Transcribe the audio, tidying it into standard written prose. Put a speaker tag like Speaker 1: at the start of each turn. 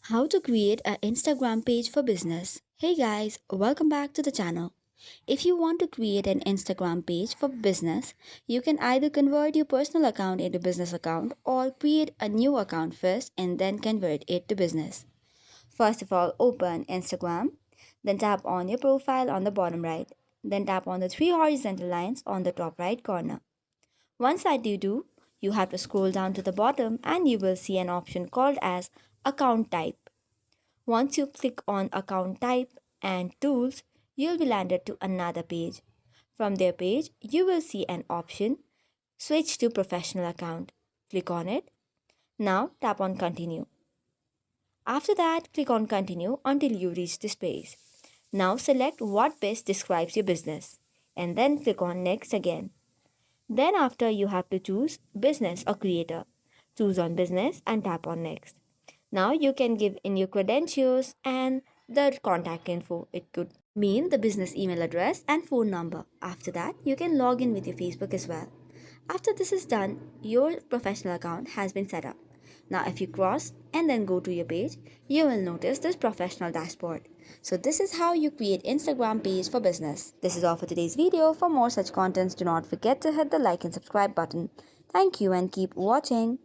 Speaker 1: How to create an Instagram page for business. Hey guys, welcome back to the channel. If you want to create an Instagram page for business, you can either convert your personal account into business account or create a new account first and then convert it to business. First of all, open Instagram, then tap on your profile on the bottom right, then tap on the three horizontal lines on the top right corner. Once that you do, you have to scroll down to the bottom and you will see an option called as account type. Once you click on account type and tools, you'll be landed to another page. From their page, you will see an option switch to professional account. Click on it. Now tap on continue. After that, click on continue until you reach this page. Now select what best describes your business and then click on next again. Then after you have to choose business or creator. Choose on business and tap on next. Now you can give in your credentials and the contact info. It could mean the business email address and phone number. After that, you can log in with your Facebook as well. After this is done, your professional account has been set up. Now if you cross and then go to your page, you will notice this professional dashboard. So this is how you create Instagram page for business. This is all for today's video. For more such contents, do not forget to hit the like and subscribe button. Thank you and keep watching.